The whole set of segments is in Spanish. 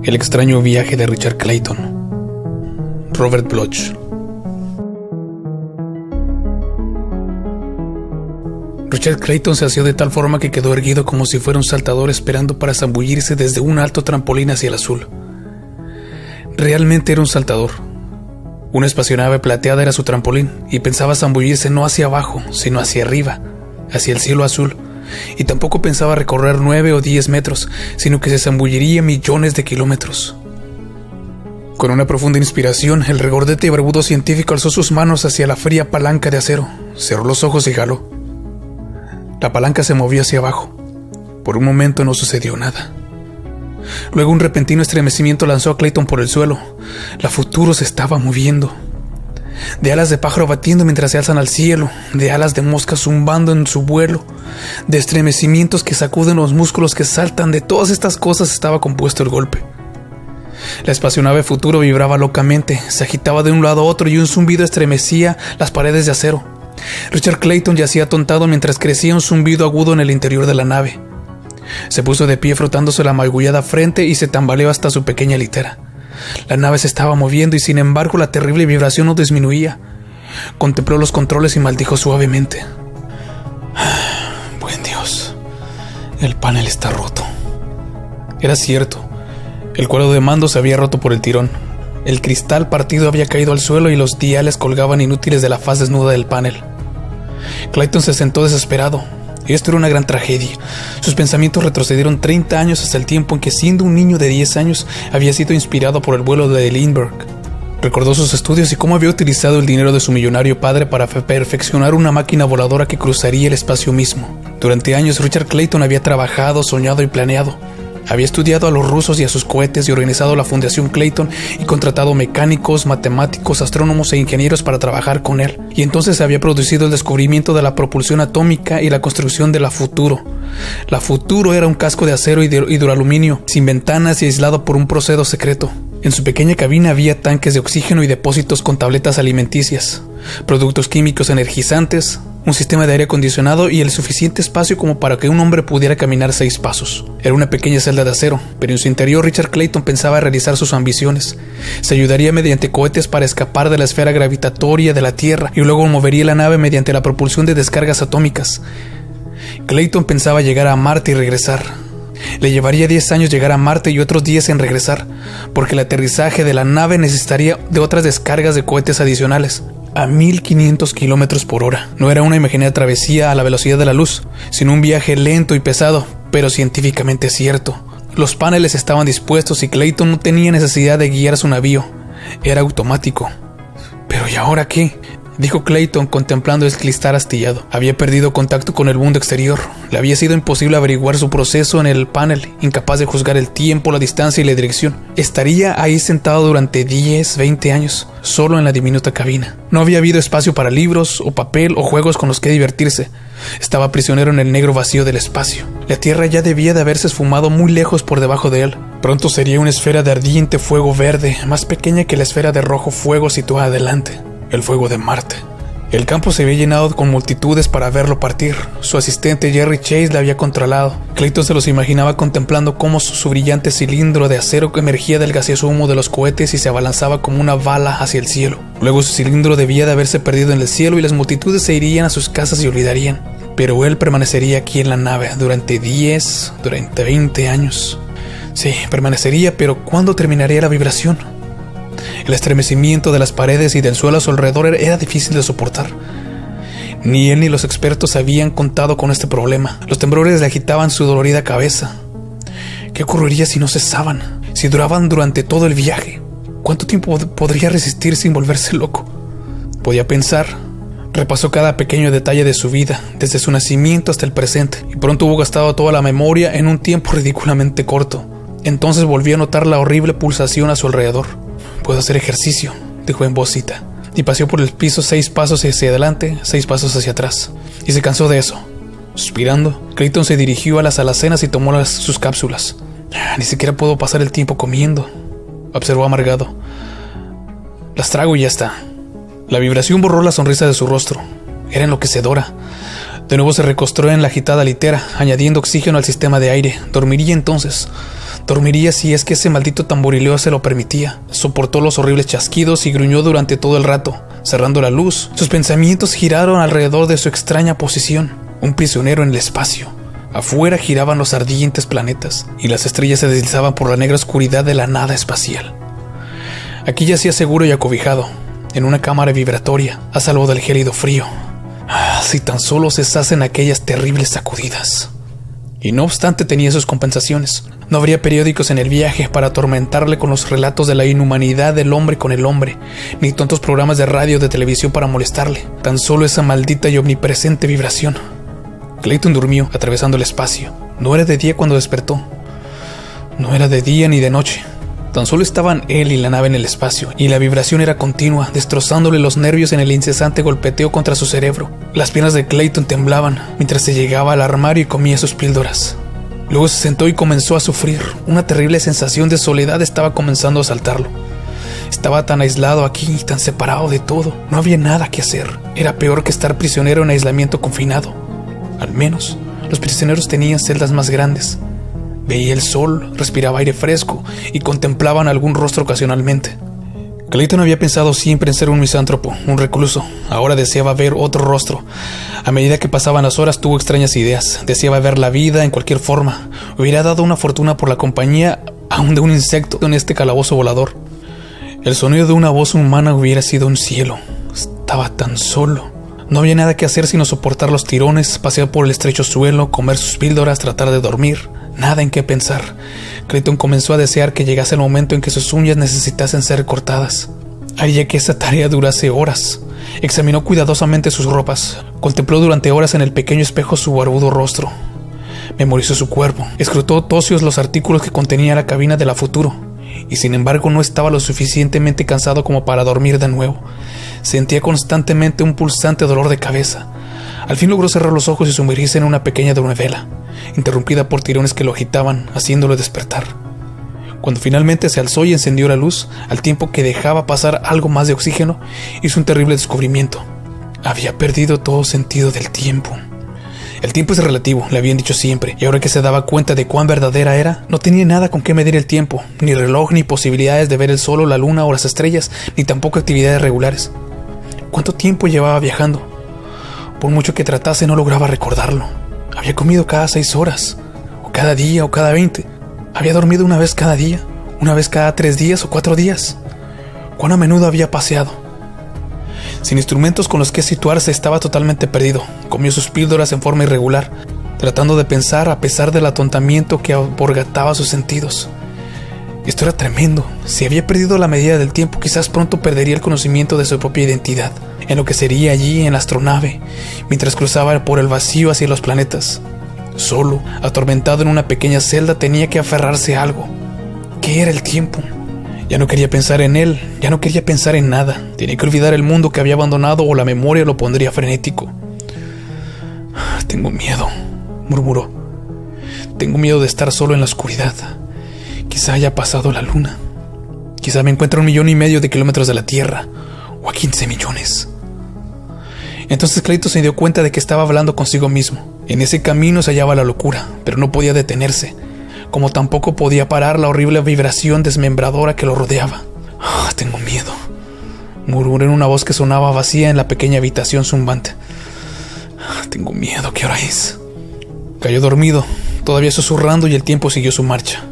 El extraño viaje de Richard Clayton. Robert Bloch. Richard Clayton se asió de tal forma que quedó erguido como si fuera un saltador esperando para zambullirse desde un alto trampolín hacia el azul. Realmente era un saltador. Una espacionave plateada era su trampolín y pensaba zambullirse no hacia abajo, sino hacia arriba, hacia el cielo azul. Y tampoco pensaba recorrer 9 o 10 metros, sino que se zambulliría millones de kilómetros. Con una profunda inspiración, el regordete y barbudo científico alzó sus manos hacia la fría palanca de acero, cerró los ojos y jaló. La palanca se movió hacia abajo. Por un momento no sucedió nada. Luego un repentino estremecimiento lanzó a Clayton por el suelo. La Futuro se estaba moviendo. De alas de pájaro batiendo mientras se alzan al cielo, de alas de mosca zumbando en su vuelo, de estremecimientos que sacuden los músculos que saltan, de todas estas cosas estaba compuesto el golpe. La espacionave Futuro vibraba locamente, se agitaba de un lado a otro y un zumbido estremecía las paredes de acero. Richard Clayton yacía atontado mientras crecía un zumbido agudo en el interior de la nave. Se puso de pie frotándose la magullada frente y se tambaleó hasta su pequeña litera. La nave se estaba moviendo y sin embargo la terrible vibración no disminuía. Contempló los controles y maldijo suavemente. Buen Dios, el panel está roto. Era cierto, el cuadro de mando se había roto por el tirón. El cristal partido había caído al suelo y los diales colgaban inútiles de la faz desnuda del panel. Clayton se sentó desesperado. Esto era una gran tragedia. Sus pensamientos retrocedieron 30 años hasta el tiempo en que, siendo un niño de 10 años, había sido inspirado por el vuelo de Lindbergh. Recordó sus estudios y cómo había utilizado el dinero de su millonario padre para perfeccionar una máquina voladora que cruzaría el espacio mismo. Durante años, Richard Clayton había trabajado, soñado y planeado. Había estudiado a los rusos y a sus cohetes y organizado la Fundación Clayton y contratado mecánicos, matemáticos, astrónomos e ingenieros para trabajar con él. Y entonces había producido el descubrimiento de la propulsión atómica y la construcción de la Futuro. La Futuro era un casco de acero y duraluminio, sin ventanas y aislado por un proceso secreto. En su pequeña cabina había tanques de oxígeno y depósitos con tabletas alimenticias, productos químicos energizantes, un sistema de aire acondicionado y el suficiente espacio como para que un hombre pudiera caminar 6 pasos. Era una pequeña celda de acero, pero en su interior Richard Clayton pensaba realizar sus ambiciones. Se ayudaría mediante cohetes para escapar de la esfera gravitatoria de la Tierra y luego movería la nave mediante la propulsión de descargas atómicas. Clayton pensaba llegar a Marte y regresar. Le llevaría 10 años llegar a Marte y otros 10 en regresar, porque el aterrizaje de la nave necesitaría de otras descargas de cohetes adicionales, a 1500 kilómetros por hora. No era una imaginaria travesía a la velocidad de la luz, sino un viaje lento y pesado, pero científicamente cierto. Los paneles estaban dispuestos y Clayton no tenía necesidad de guiar su navío. Era automático. ¿Pero y ahora qué?, dijo Clayton contemplando el cristal astillado. Había perdido contacto con el mundo exterior. Le había sido imposible averiguar su proceso en el panel, incapaz de juzgar el tiempo, la distancia y la dirección. Estaría ahí sentado durante 10, 20 años, solo en la diminuta cabina. No había habido espacio para libros, o papel, o juegos con los que divertirse. Estaba prisionero en el negro vacío del espacio. La Tierra ya debía de haberse esfumado muy lejos por debajo de él. Pronto sería una esfera de ardiente fuego verde, más pequeña que la esfera de rojo fuego situada adelante. El fuego de Marte. El campo se había llenado con multitudes para verlo partir. Su asistente Jerry Chase le había controlado. Clayton se los imaginaba contemplando cómo su brillante cilindro de acero emergía del gaseoso humo de los cohetes y se abalanzaba como una bala hacia el cielo. Luego su cilindro debía de haberse perdido en el cielo y las multitudes se irían a sus casas y olvidarían. Pero él permanecería aquí en la nave durante 10, durante 20 años. Sí, permanecería, pero ¿cuándo terminaría la vibración? El estremecimiento de las paredes y del suelo a su alrededor era difícil de soportar. Ni él ni los expertos habían contado con este problema. Los temblores le agitaban su dolorida cabeza. ¿Qué ocurriría si no cesaban? Si duraban durante todo el viaje. ¿Cuánto tiempo podría resistir sin volverse loco? Podía pensar. Repasó cada pequeño detalle de su vida, desde su nacimiento hasta el presente, y pronto hubo gastado toda la memoria en un tiempo ridículamente corto. Entonces volvió a notar la horrible pulsación a su alrededor. «Puedo hacer ejercicio», dijo en vocita, y paseó por el piso 6 pasos hacia adelante, 6 pasos hacia atrás, y se cansó de eso. Suspirando, Clayton se dirigió a las alacenas y tomó sus cápsulas. «Ni siquiera puedo pasar el tiempo comiendo», observó amargado. «Las trago y ya está». La vibración borró la sonrisa de su rostro. Era enloquecedora. De nuevo se recostó en la agitada litera, añadiendo oxígeno al sistema de aire. Dormiría entonces. Dormiría si es que ese maldito tamborileo se lo permitía. Soportó los horribles chasquidos y gruñó durante todo el rato. Cerrando la luz, sus pensamientos giraron alrededor de su extraña posición. Un prisionero en el espacio. Afuera giraban los ardientes planetas y las estrellas se deslizaban por la negra oscuridad de la nada espacial. Aquí yacía seguro y acobijado, en una cámara vibratoria, a salvo del gélido frío. Si tan solo cesasen aquellas terribles sacudidas. Y no obstante tenía sus compensaciones. No habría periódicos en el viaje para atormentarle con los relatos de la inhumanidad del hombre con el hombre, ni tontos programas de radio o de televisión para molestarle. Tan solo esa maldita y omnipresente vibración. Clayton durmió, atravesando el espacio. No era de día cuando despertó. No era de día ni de noche. Tan solo estaban él y la nave en el espacio, y la vibración era continua, destrozándole los nervios en el incesante golpeteo contra su cerebro. Las piernas de Clayton temblaban mientras se llegaba al armario y comía sus píldoras. Luego se sentó y comenzó a sufrir. Una terrible sensación de soledad estaba comenzando a asaltarlo. Estaba tan aislado aquí y tan separado de todo. No había nada que hacer. Era peor que estar prisionero en aislamiento confinado. Al menos, los prisioneros tenían celdas más grandes. Veía el sol, respiraba aire fresco y contemplaban algún rostro ocasionalmente. Clayton había pensado siempre en ser un misántropo, un recluso. Ahora deseaba ver otro rostro. A medida que pasaban las horas tuvo extrañas ideas. Deseaba ver la vida en cualquier forma. Hubiera dado una fortuna por la compañía aún de un insecto en este calabozo volador. El sonido de una voz humana hubiera sido un cielo. Estaba tan solo. No había nada que hacer sino soportar los tirones, pasear por el estrecho suelo, comer sus píldoras, tratar de dormir. Nada en qué pensar. Clayton comenzó a desear que llegase el momento en que sus uñas necesitasen ser cortadas. Haría que esa tarea durase horas. Examinó cuidadosamente sus ropas. Contempló durante horas en el pequeño espejo su barbudo rostro. Memorizó su cuerpo. Escrutó tocios los artículos que contenía la cabina de la Futuro. Y sin embargo no estaba lo suficientemente cansado como para dormir de nuevo. Sentía constantemente un pulsante dolor de cabeza. Al fin logró cerrar los ojos y sumergirse en una pequeña novela, interrumpida por tirones que lo agitaban, haciéndolo despertar. Cuando finalmente se alzó y encendió la luz, al tiempo que dejaba pasar algo más de oxígeno, hizo un terrible descubrimiento. Había perdido todo sentido del tiempo. El tiempo es relativo, le habían dicho siempre, y ahora que se daba cuenta de cuán verdadera era, no tenía nada con qué medir el tiempo, ni reloj, ni posibilidades de ver el sol o la luna o las estrellas, ni tampoco actividades regulares. ¿Cuánto tiempo llevaba viajando? Por mucho que tratase no lograba recordarlo. Había comido cada 6 horas, o cada día, o cada 20. Había dormido una vez cada día, una vez cada 3 días o 4 días. ¿Cuán a menudo había paseado? Sin instrumentos con los que situarse, estaba totalmente perdido. Comió sus píldoras en forma irregular, tratando de pensar a pesar del atontamiento que aborgataba sus sentidos. Esto era tremendo. Si había perdido la medida del tiempo, quizás pronto perdería el conocimiento de su propia identidad, en lo que sería allí en la astronave, mientras cruzaba por el vacío hacia los planetas. Solo, atormentado en una pequeña celda, tenía que aferrarse a algo. ¿Qué era el tiempo? Ya no quería pensar en él, ya no quería pensar en nada. Tenía que olvidar el mundo que había abandonado o la memoria lo pondría frenético. Tengo miedo, murmuró. Tengo miedo de estar solo en la oscuridad. Quizá haya pasado la luna. Quizá me encuentre a 1,5 millones de kilómetros de la Tierra, o a 15 millones. Entonces Clayton se dio cuenta de que estaba hablando consigo mismo. En ese camino se hallaba la locura, pero no podía detenerse, como tampoco podía parar la horrible vibración desmembradora que lo rodeaba. Tengo miedo, murmuró en una voz que sonaba vacía en la pequeña habitación zumbante. Tengo miedo, ¿qué hora es? Cayó dormido, todavía susurrando, y el tiempo siguió su marcha.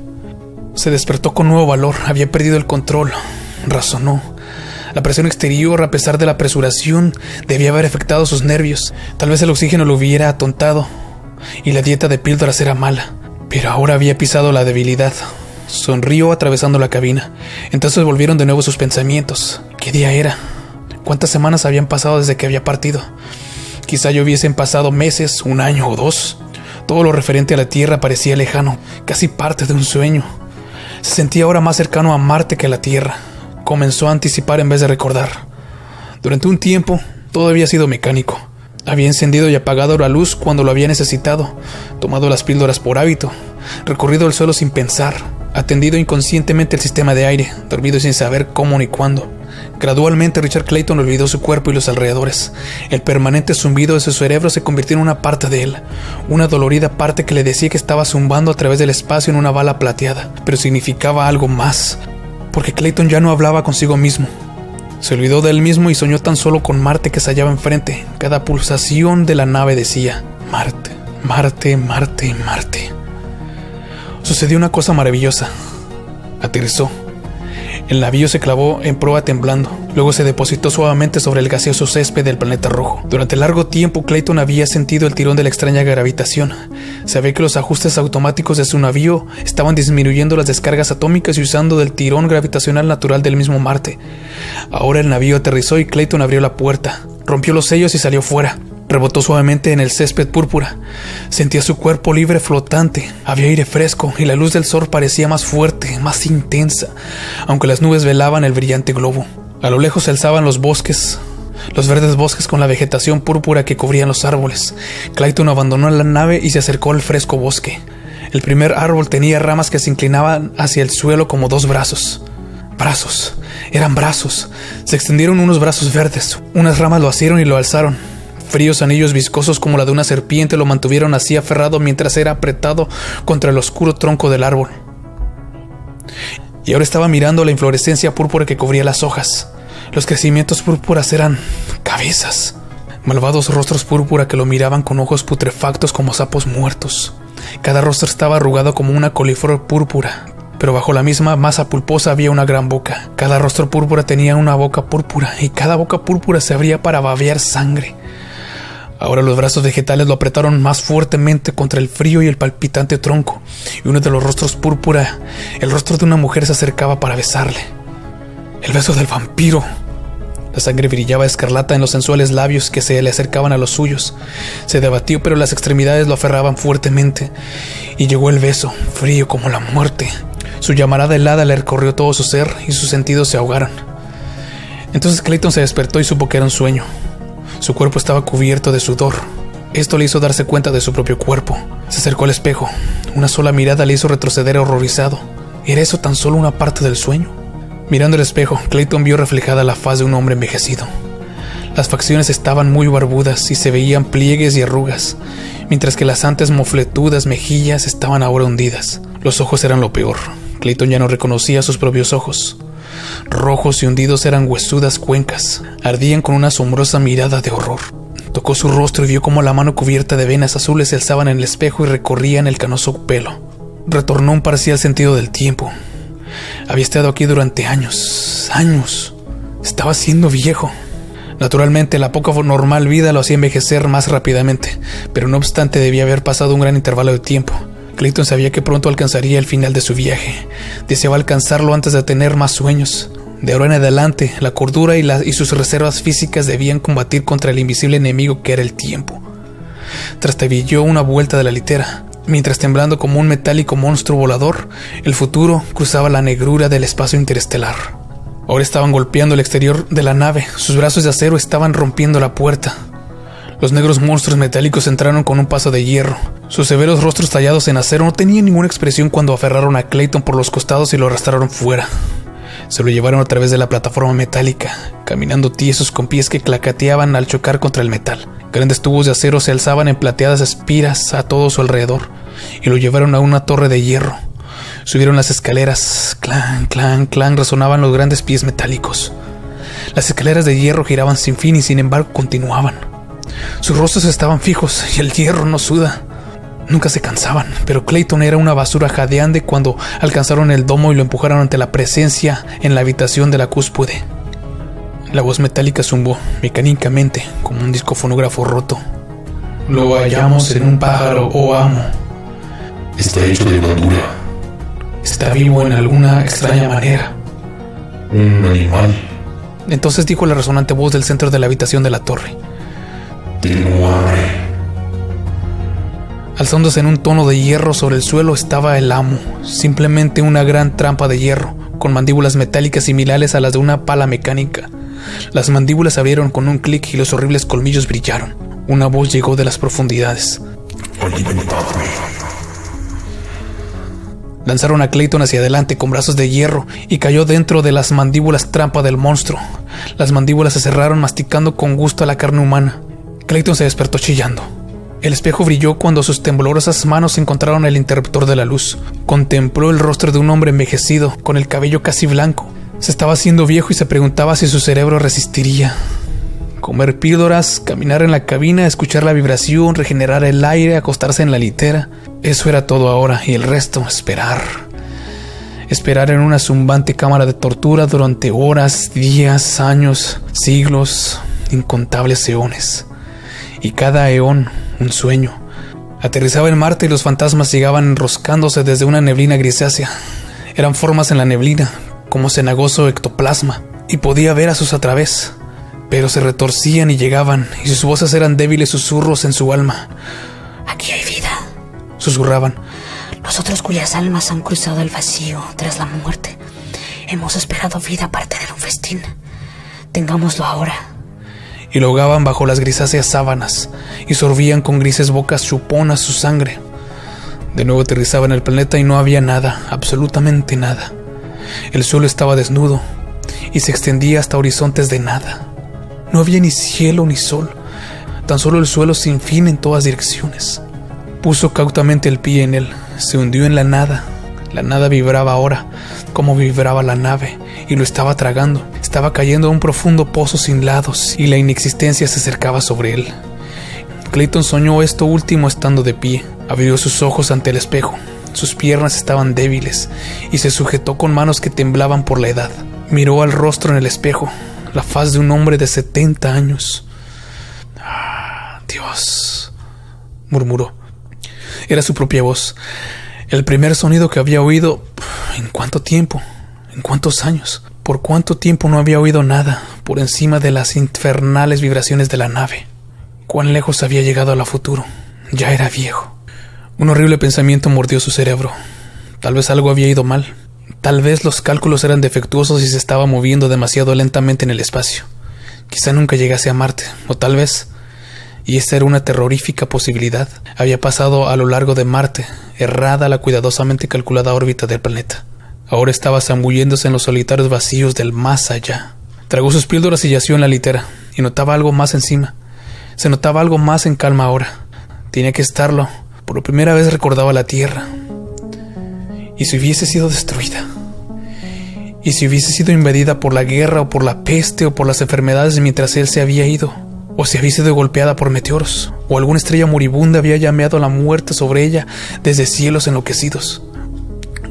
Se despertó con nuevo valor. Había perdido el control. Razonó. La presión exterior, a pesar de la apresuración, debía haber afectado sus nervios. Tal vez el oxígeno lo hubiera atontado y la dieta de píldoras era mala. Pero ahora había pisado la debilidad. Sonrió atravesando la cabina. Entonces volvieron de nuevo sus pensamientos. ¿Qué día era? ¿Cuántas semanas habían pasado desde que había partido? Quizá ya hubiesen pasado meses, 1 año o 2. Todo lo referente a la Tierra parecía lejano, casi parte de un sueño. Se sentía ahora más cercano a Marte que a la Tierra. Comenzó a anticipar en vez de recordar. Durante un tiempo, todo había sido mecánico. Había encendido y apagado la luz cuando lo había necesitado, tomado las píldoras por hábito, recorrido el suelo sin pensar. atendido inconscientemente el sistema de aire, dormido sin saber cómo ni cuándo. Gradualmente Richard Clayton olvidó su cuerpo y los alrededores. El permanente zumbido de su cerebro se convirtió en una parte de él, una dolorida parte que le decía que estaba zumbando a través del espacio en una bala plateada, pero significaba algo más, porque Clayton ya no hablaba consigo mismo. Se olvidó de él mismo y soñó tan solo con Marte que se hallaba enfrente. Cada pulsación de la nave decía: Marte, Marte, Marte, Marte. Sucedió una cosa maravillosa. Aterrizó. El navío se clavó en proa temblando. Luego se depositó suavemente sobre el gaseoso césped del planeta rojo. Durante largo tiempo Clayton había sentido el tirón de la extraña gravitación. Sabía que los ajustes automáticos de su navío estaban disminuyendo las descargas atómicas y usando del tirón gravitacional natural del mismo Marte. Ahora el navío aterrizó y Clayton abrió la puerta, rompió los sellos y salió fuera. Rebotó suavemente en el césped púrpura. Sentía su cuerpo libre flotante. Había aire fresco y la luz del sol parecía más fuerte, más intensa, aunque las nubes velaban el brillante globo. A lo lejos se alzaban los bosques, los verdes bosques con la vegetación púrpura que cubrían los árboles. Clayton abandonó la nave y se acercó al fresco bosque. El primer árbol tenía ramas que se inclinaban hacia el suelo como dos brazos. Brazos, eran brazos. Se extendieron unos brazos verdes. Unas ramas lo asieron y lo alzaron. Fríos anillos viscosos como la de una serpiente lo mantuvieron así aferrado mientras era apretado contra el oscuro tronco del árbol. Y ahora estaba mirando la inflorescencia púrpura que cubría las hojas. Los crecimientos púrpuras eran cabezas. Malvados rostros púrpura que lo miraban con ojos putrefactos como sapos muertos. Cada rostro estaba arrugado como una coliflor púrpura, pero bajo la misma masa pulposa había una gran boca. Cada rostro púrpura tenía una boca púrpura y cada boca púrpura se abría para babear sangre. Ahora los brazos vegetales lo apretaron más fuertemente contra el frío y el palpitante tronco, y uno de los rostros púrpura, el rostro de una mujer, se acercaba para besarle. El beso del vampiro. La sangre brillaba escarlata en los sensuales labios que se le acercaban a los suyos. Se debatió, pero las extremidades lo aferraban fuertemente, y llegó el beso, frío como la muerte. Su llamarada helada le recorrió todo su ser y sus sentidos se ahogaron. Entonces Clayton se despertó y supo que era un sueño. Su cuerpo estaba cubierto de sudor. Esto le hizo darse cuenta de su propio cuerpo. Se acercó al espejo. Una sola mirada le hizo retroceder horrorizado. ¿Era eso tan solo una parte del sueño? Mirando el espejo, Clayton vio reflejada la faz de un hombre envejecido. Las facciones estaban muy barbudas y se veían pliegues y arrugas, mientras que las antes mofletudas mejillas estaban ahora hundidas. Los ojos eran lo peor. Clayton ya no reconocía sus propios ojos. Rojos y hundidos eran huesudas cuencas. Ardían con una asombrosa mirada de horror. Tocó su rostro y vio cómo la mano cubierta de venas azules se alzaban en el espejo y recorrían el canoso pelo. Retornó un parcial sentido del tiempo. Había estado aquí durante años. Estaba siendo viejo. Naturalmente, la poca normal vida lo hacía envejecer más rápidamente, pero no obstante debía haber pasado un gran intervalo de tiempo. Clayton sabía que pronto alcanzaría el final de su viaje. Deseaba alcanzarlo antes de tener más sueños. De ahora en adelante, la cordura y sus reservas físicas debían combatir contra el invisible enemigo que era el tiempo. Trastabilló una vuelta de la litera. Mientras, temblando como un metálico monstruo volador, el futuro cruzaba la negrura del espacio interestelar. Ahora estaban golpeando el exterior de la nave. Sus brazos de acero estaban rompiendo la puerta. Los negros monstruos metálicos entraron con un paso de hierro. Sus severos rostros tallados en acero no tenían ninguna expresión cuando aferraron a Clayton por los costados y lo arrastraron fuera. Se lo llevaron a través de la plataforma metálica, caminando tiesos con pies que clacateaban al chocar contra el metal. Grandes tubos de acero se alzaban en plateadas espiras a todo su alrededor y lo llevaron a una torre de hierro. Subieron las escaleras. Clan, clan, clan resonaban los grandes pies metálicos. Las escaleras de hierro giraban sin fin y sin embargo continuaban. Sus rostros estaban fijos y el hierro no suda. Nunca se cansaban, pero Clayton era una basura jadeante cuando alcanzaron el domo y lo empujaron ante la presencia en la habitación de la cúspide. La voz metálica zumbó mecánicamente como un disco fonógrafo roto. Lo hallamos en un pájaro, oh amo. Está hecho de levadura. Está vivo en alguna extraña manera. Un animal. Entonces dijo la resonante voz del centro de la habitación de la torre. Tengo hambre. Alzándose en un tono de hierro sobre el suelo estaba el amo, simplemente una gran trampa de hierro, con mandíbulas metálicas similares a las de una pala mecánica. Las mandíbulas se abrieron con un clic y los horribles colmillos brillaron. Una voz llegó de las profundidades. Lanzaron a Clayton hacia adelante con brazos de hierro y cayó dentro de las mandíbulas trampa del monstruo. Las mandíbulas se cerraron masticando con gusto a la carne humana. Clayton se despertó chillando. El espejo brilló cuando sus temblorosas manos encontraron el interruptor de la luz. Contempló el rostro de un hombre envejecido, con el cabello casi blanco. Se estaba haciendo viejo y se preguntaba si su cerebro resistiría. Comer píldoras, caminar en la cabina, escuchar la vibración, regenerar el aire, acostarse en la litera. Eso era todo ahora, y el resto, esperar. Esperar en una zumbante cámara de tortura durante horas, días, años, siglos, incontables eones. Y cada eón, un sueño. Aterrizaba en Marte y los fantasmas llegaban enroscándose desde una neblina grisácea. Eran formas en la neblina, como cenagoso ectoplasma, y podía ver a sus a través. Pero se retorcían y llegaban, y sus voces eran débiles susurros en su alma. Aquí hay vida, susurraban. Nosotros cuyas almas han cruzado el vacío tras la muerte, hemos esperado vida para tener un festín. Tengámoslo ahora. Y lo ahogaban bajo las grisáceas sábanas, y sorbían con grises bocas chuponas su sangre. De nuevo aterrizaba en el planeta y no había nada, absolutamente nada. El suelo estaba desnudo, y se extendía hasta horizontes de nada. No había ni cielo ni sol, tan solo el suelo sin fin en todas direcciones. Puso cautamente el pie en él, se hundió en la nada. La nada vibraba ahora, como vibraba la nave, y lo estaba tragando. Estaba cayendo a un profundo pozo sin lados, y la inexistencia se acercaba sobre él. Clayton soñó esto último estando de pie. Abrió sus ojos ante el espejo. Sus piernas estaban débiles, y se sujetó con manos que temblaban por la edad. Miró al rostro en el espejo. La faz de un hombre de 70 años. Dios, murmuró. Era su propia voz. El primer sonido que había oído. ¿En cuánto tiempo? ¿En cuántos años? ¿Por cuánto tiempo no había oído nada por encima de las infernales vibraciones de la nave? ¿Cuán lejos había llegado a la futuro? Ya era viejo. Un horrible pensamiento mordió su cerebro. Tal vez algo había ido mal. Tal vez los cálculos eran defectuosos y se estaba moviendo demasiado lentamente en el espacio. Quizá nunca llegase a Marte, o tal vez, y esta era una terrorífica posibilidad, había pasado a lo largo de Marte, errada la cuidadosamente calculada órbita del planeta. Ahora estaba zambulléndose en los solitarios vacíos del más allá. Tragó sus píldoras y yació en la litera, y notaba algo más encima. Se notaba algo más en calma ahora. Tenía que estarlo. Por primera vez recordaba la Tierra. ¿Y si hubiese sido destruida? ¿Y si hubiese sido invadida por la guerra o por la peste o por las enfermedades mientras él se había ido? ¿O si había sido golpeada por meteoros? ¿O alguna estrella moribunda había llameado la muerte sobre ella desde cielos enloquecidos?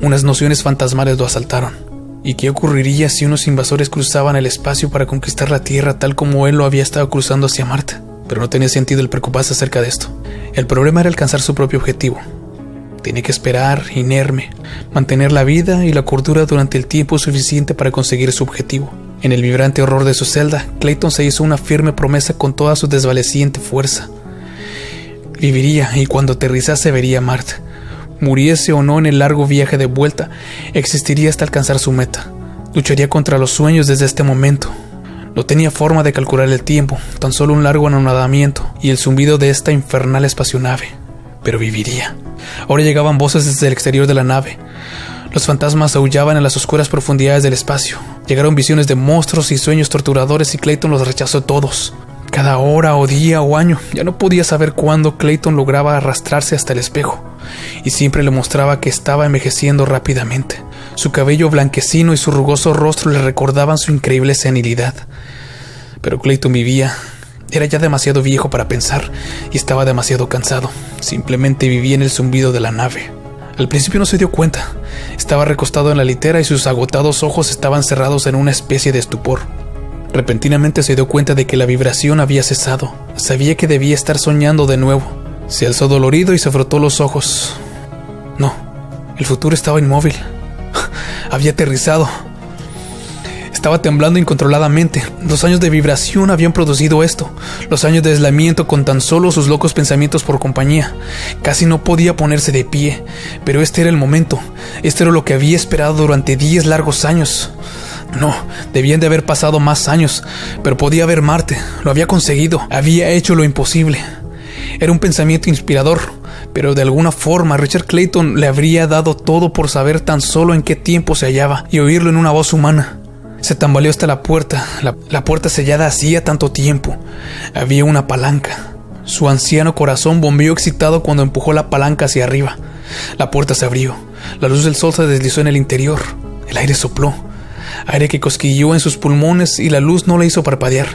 Unas nociones fantasmales lo asaltaron. ¿Y qué ocurriría si unos invasores cruzaban el espacio para conquistar la Tierra tal como él lo había estado cruzando hacia Marte? Pero no tenía sentido el preocuparse acerca de esto. El problema era alcanzar su propio objetivo. Tenía que esperar, inerme, mantener la vida y la cordura durante el tiempo suficiente para conseguir su objetivo. En el vibrante horror de su celda, Clayton se hizo una firme promesa con toda su desvaneciente fuerza. Viviría y cuando aterrizase vería a Marte. Muriese o no en el largo viaje de vuelta, existiría hasta alcanzar su meta. Lucharía contra los sueños desde este momento. No tenía forma de calcular el tiempo, tan solo un largo anonadamiento y el zumbido de esta infernal espacionave. Pero viviría. Ahora llegaban voces desde el exterior de la nave. Los fantasmas aullaban en las oscuras profundidades del espacio. Llegaron visiones de monstruos y sueños torturadores y Clayton los rechazó todos. Cada hora o día o año, ya no podía saber cuándo Clayton lograba arrastrarse hasta el espejo. Y siempre le mostraba que estaba envejeciendo rápidamente. Su cabello blanquecino y su rugoso rostro le recordaban su increíble senilidad. Pero Clayton vivía. Era ya demasiado viejo para pensar y estaba demasiado cansado. Simplemente vivía en el zumbido de la nave. Al principio no se dio cuenta. Estaba recostado en la litera y sus agotados ojos estaban cerrados en una especie de estupor. Repentinamente se dio cuenta de que la vibración había cesado. Sabía que debía estar soñando de nuevo. Se alzó dolorido y se frotó los ojos. No, el futuro estaba inmóvil. Había aterrizado. Estaba temblando incontroladamente. Los años de vibración habían producido esto. Los años de aislamiento con tan solo sus locos pensamientos por compañía. Casi no podía ponerse de pie. Pero este era el momento. Este era lo que había esperado durante 10 largos años. No, debían de haber pasado más años. Pero podía ver Marte. Lo había conseguido. Había hecho lo imposible. Era un pensamiento inspirador. pero de alguna forma Richard Clayton le habría dado todo por saber tan solo en qué tiempo se hallaba y oírlo en una voz humana. Se tambaleó hasta la puerta, la puerta sellada hacía tanto tiempo. Había una palanca. Su anciano corazón bombeó excitado cuando empujó la palanca hacia arriba. La puerta se abrió. La luz del sol se deslizó en el interior. El aire sopló, aire que cosquilleó en sus pulmones y la luz no le hizo parpadear.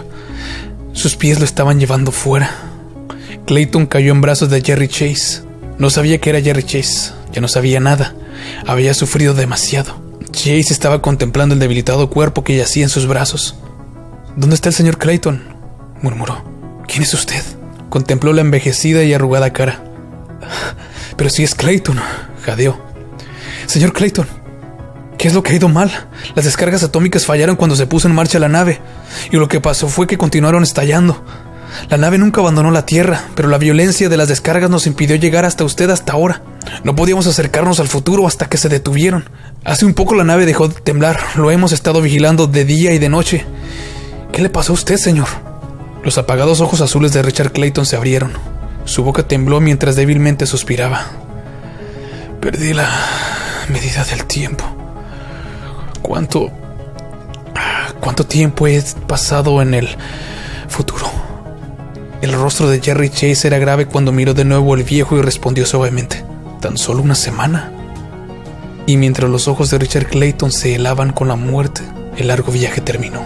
Sus pies lo estaban llevando fuera. Clayton cayó en brazos de Jerry Chase. No sabía que era Jerry Chase, ya no sabía nada. Había sufrido demasiado. Chase estaba contemplando el debilitado cuerpo que yacía en sus brazos. ¿Dónde está el señor Clayton?, murmuró. ¿Quién es usted? Contempló la envejecida y arrugada cara. Pero si es Clayton, jadeó. Señor Clayton, ¿qué es lo que ha ido mal? Las descargas atómicas fallaron cuando se puso en marcha la nave, y lo que pasó fue que continuaron estallando. La nave nunca abandonó la Tierra, pero la violencia de las descargas nos impidió llegar hasta usted hasta ahora. No podíamos acercarnos al futuro hasta que se detuvieron. Hace un poco la nave dejó de temblar. Lo hemos estado vigilando de día y de noche. ¿Qué le pasó a usted, señor? Los apagados ojos azules de Richard Clayton se abrieron. Su boca tembló mientras débilmente suspiraba. Perdí la medida del tiempo. ¿Cuánto tiempo he pasado en el futuro? El rostro de Jerry Chase era grave cuando miró de nuevo al viejo y respondió suavemente. ¿Tan solo una semana? Y mientras los ojos de Richard Clayton se helaban con la muerte, el largo viaje terminó.